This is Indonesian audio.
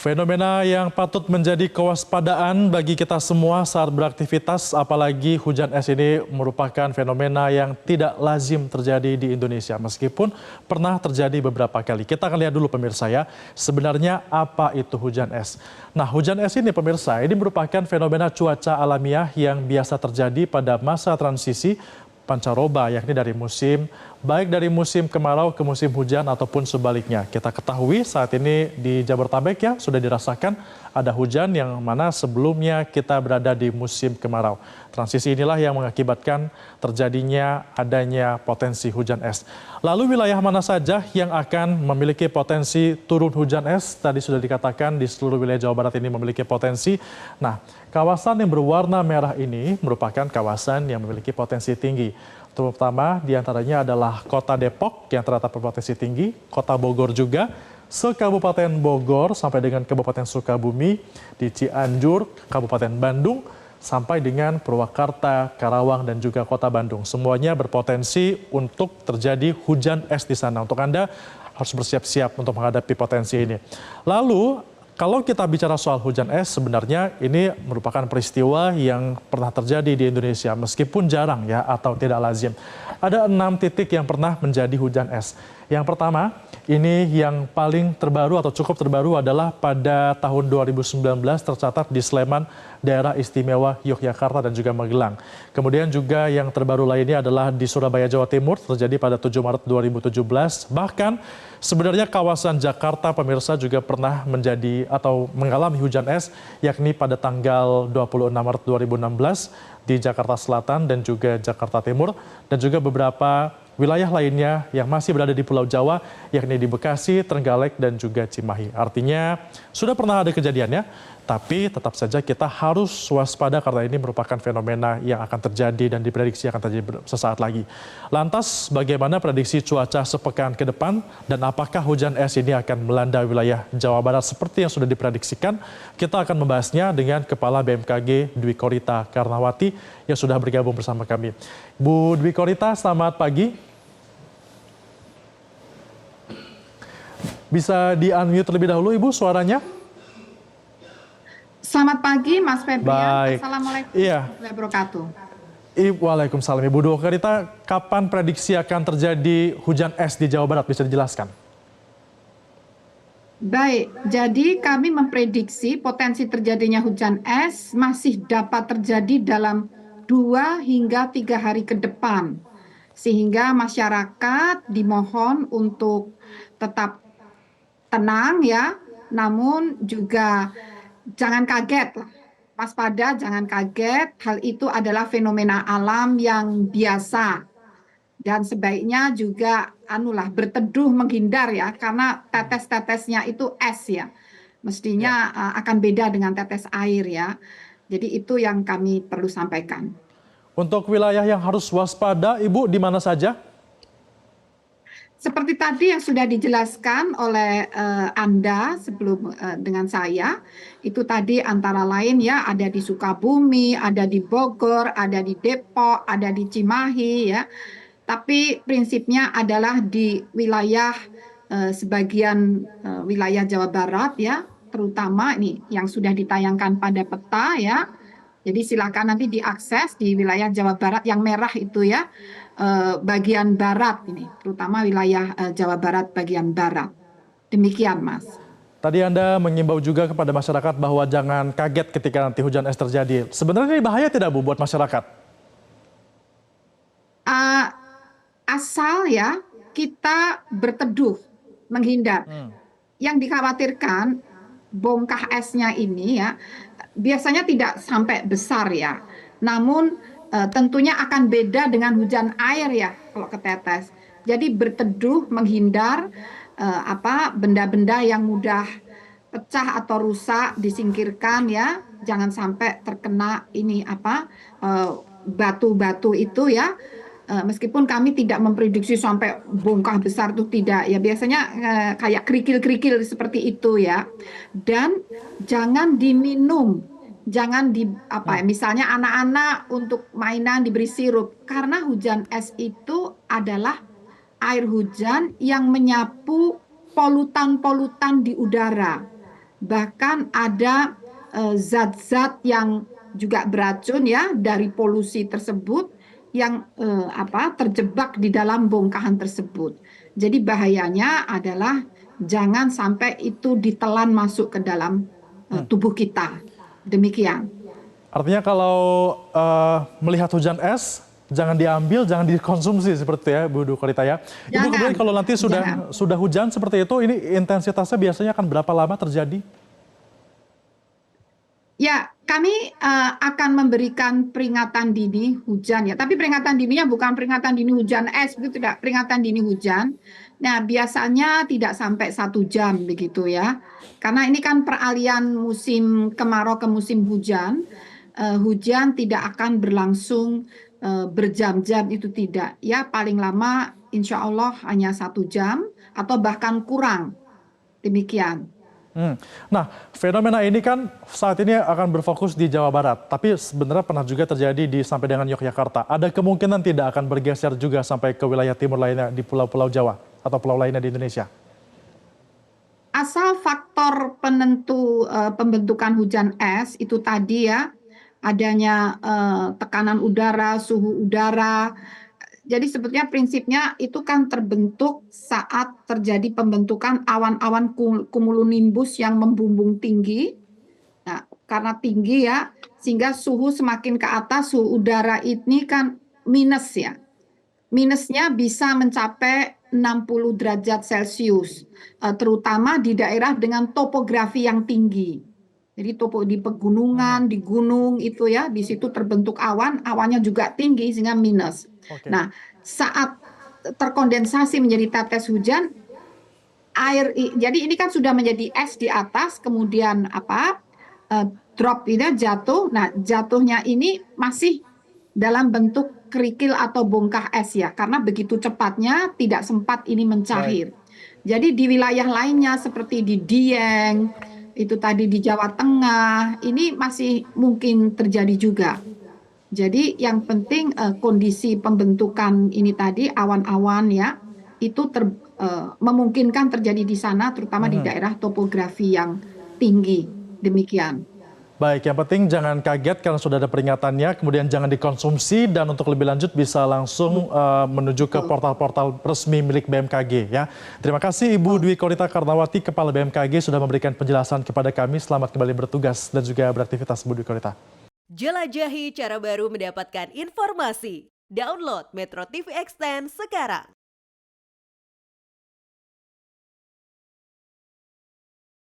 Fenomena yang patut menjadi kewaspadaan bagi kita semua saat beraktivitas, apalagi hujan es ini merupakan fenomena yang tidak lazim terjadi di Indonesia, meskipun pernah terjadi beberapa kali. Kita akan lihat dulu pemirsa ya, sebenarnya apa itu hujan es. Nah, hujan es ini pemirsa, ini merupakan fenomena cuaca alamiah yang biasa terjadi pada masa transisi pancaroba, yakni dari musim, baik dari musim kemarau ke musim hujan ataupun sebaliknya. Kita ketahui saat ini di Jabodetabek ya sudah dirasakan ada hujan yang mana sebelumnya kita berada di musim kemarau. Transisi inilah yang mengakibatkan terjadinya adanya potensi hujan es. Lalu wilayah mana saja yang akan memiliki potensi turun hujan es? Tadi sudah dikatakan di seluruh wilayah Jawa Barat ini memiliki potensi. Nah, kawasan yang berwarna merah ini merupakan kawasan yang memiliki potensi tinggi. Terutama diantaranya adalah Kota Depok yang terdapat berpotensi tinggi, Kota Bogor juga, se-Kabupaten Bogor sampai dengan Kabupaten Sukabumi, di Cianjur, Kabupaten Bandung, sampai dengan Purwakarta, Karawang, dan juga Kota Bandung. Semuanya berpotensi untuk terjadi hujan es di sana. Untuk Anda harus bersiap-siap untuk menghadapi potensi ini. Lalu, kalau kita bicara soal hujan es, sebenarnya ini merupakan peristiwa yang pernah terjadi di Indonesia, meskipun jarang ya atau tidak lazim. Ada 6 titik yang pernah menjadi hujan es. Yang pertama, ini yang paling terbaru atau cukup terbaru adalah pada tahun 2019 tercatat di Sleman, daerah istimewa Yogyakarta dan juga Magelang. Kemudian juga yang terbaru lainnya adalah di Surabaya, Jawa Timur, terjadi pada 7 Maret 2017. Bahkan sebenarnya kawasan Jakarta pemirsa juga pernah menjadi atau mengalami hujan es, yakni pada tanggal 26 Maret 2016 di Jakarta Selatan dan juga Jakarta Timur, dan juga beberapa wilayah lainnya yang masih berada di Pulau Jawa, yakni di Bekasi, Trenggalek, dan juga Cimahi. Artinya sudah pernah ada kejadiannya, tapi tetap saja kita harus waspada karena ini merupakan fenomena yang akan terjadi dan diprediksi akan terjadi sesaat lagi. Lantas bagaimana prediksi cuaca sepekan ke depan dan apakah hujan es ini akan melanda wilayah Jawa Barat seperti yang sudah diprediksikan? Kita akan membahasnya dengan Kepala BMKG Dwi Korita Karnawati yang sudah bergabung bersama kami. Bu Dwi Korita, selamat pagi. Bisa di-unmute terlebih dahulu, Ibu, suaranya? Selamat pagi, Mas Febrian. Baik. Assalamualaikum Iya. warahmatullahi wabarakatuh. Waalaikumsalam, Ibu Dwi Korita. Kapan prediksi akan terjadi hujan es di Jawa Barat? Bisa dijelaskan? Baik, jadi kami memprediksi potensi terjadinya hujan es masih dapat terjadi dalam 2 hingga 3 hari ke depan. Sehingga masyarakat dimohon untuk tetap tenang ya, namun juga jangan kaget lah. Waspada, jangan kaget. Hal itu adalah fenomena alam yang biasa. Dan sebaiknya juga berteduh menghindar ya, karena tetes-tetesnya itu es ya. Mestinya akan beda dengan tetes air ya. Jadi itu yang kami perlu sampaikan. Untuk wilayah yang harus waspada, Ibu, di mana saja? Seperti tadi yang sudah dijelaskan oleh Anda sebelum dengan saya, itu tadi antara lain ya ada di Sukabumi, ada di Bogor, ada di Depok, ada di Cimahi ya. Tapi prinsipnya adalah di wilayah sebagian wilayah Jawa Barat ya, terutama ini yang sudah ditayangkan pada peta ya. Jadi silakan nanti diakses di wilayah Jawa Barat yang merah itu ya, bagian barat ini, terutama wilayah Jawa Barat bagian barat. Demikian, Mas. Tadi Anda mengimbau juga kepada masyarakat bahwa jangan kaget ketika nanti hujan es terjadi. Sebenarnya ini bahaya tidak, Bu, buat masyarakat? Asal ya kita berteduh, menghindar. Yang dikhawatirkan bongkah esnya ini ya biasanya tidak sampai besar ya. Namun tentunya akan beda dengan hujan air ya kalau ketetes. Jadi berteduh, menghindar benda-benda yang mudah pecah atau rusak disingkirkan ya. Jangan sampai terkena ini batu-batu itu ya. Meskipun kami tidak memprediksi sampai bongkah besar itu tidak ya, biasanya kayak kerikil-kerikil seperti itu ya. Dan jangan diminum, jangan misalnya anak-anak untuk mainan diberi sirup, karena hujan es itu adalah air hujan yang menyapu polutan-polutan di udara. bahkan ada zat-zat yang juga beracun ya dari polusi tersebut yang terjebak di dalam bongkahan tersebut. Jadi bahayanya adalah jangan sampai itu ditelan masuk ke dalam tubuh kita. Demikian. Artinya kalau melihat hujan es, jangan diambil, jangan dikonsumsi seperti itu ya, Bu Dwi Korita ya. Ibu, kemudian kalau nanti sudah hujan seperti itu, ini intensitasnya biasanya akan berapa lama terjadi? Ya, kami akan memberikan peringatan dini hujan ya. Tapi peringatan dininya bukan peringatan dini hujan es, begitu tidak. Peringatan dini hujan. Nah, biasanya tidak sampai 1 jam begitu ya. Karena ini kan peralihan musim kemarau ke musim hujan. Hujan tidak akan berlangsung berjam-jam, itu tidak. Ya, paling lama insya Allah hanya 1 jam atau bahkan kurang. Demikian. Nah, fenomena ini kan saat ini akan berfokus di Jawa Barat, tapi sebenarnya pernah juga terjadi sampai dengan Yogyakarta. Ada kemungkinan tidak akan bergeser juga sampai ke wilayah timur lainnya di pulau-pulau Jawa atau pulau lainnya di Indonesia? Asal faktor penentu pembentukan hujan es itu tadi ya, adanya tekanan udara, suhu udara. Jadi sebetulnya prinsipnya itu kan terbentuk saat terjadi pembentukan awan-awan cumulonimbus yang membumbung tinggi. Nah, karena tinggi ya, sehingga suhu semakin ke atas, suhu udara ini kan minus ya. Minusnya bisa mencapai 60 derajat Celcius, terutama di daerah dengan topografi yang tinggi. Jadi di pegunungan, di gunung itu ya, di situ terbentuk awan, awannya juga tinggi sehingga minus. Nah, saat terkondensasi menjadi tetes hujan, jadi ini kan sudah menjadi es di atas, kemudian drop ini jatuh. Nah, jatuhnya ini masih dalam bentuk kerikil atau bongkah es ya, karena begitu cepatnya tidak sempat ini mencair. Jadi di wilayah lainnya seperti di Dieng, itu tadi di Jawa Tengah, ini masih mungkin terjadi juga. Jadi yang penting kondisi pembentukan ini tadi awan-awan ya, itu memungkinkan terjadi di sana, terutama di daerah topografi yang tinggi. Demikian. Baik, yang penting jangan kaget karena sudah ada peringatannya, kemudian jangan dikonsumsi, dan untuk lebih lanjut bisa langsung menuju ke portal-portal resmi milik BMKG ya. Terima kasih Ibu Dwi Korita Karnawati, Kepala BMKG, sudah memberikan penjelasan kepada kami. Selamat kembali bertugas dan juga beraktivitas, Bu Dwi Korita. Jelajahi cara baru mendapatkan informasi. Download Metro TV Extend sekarang.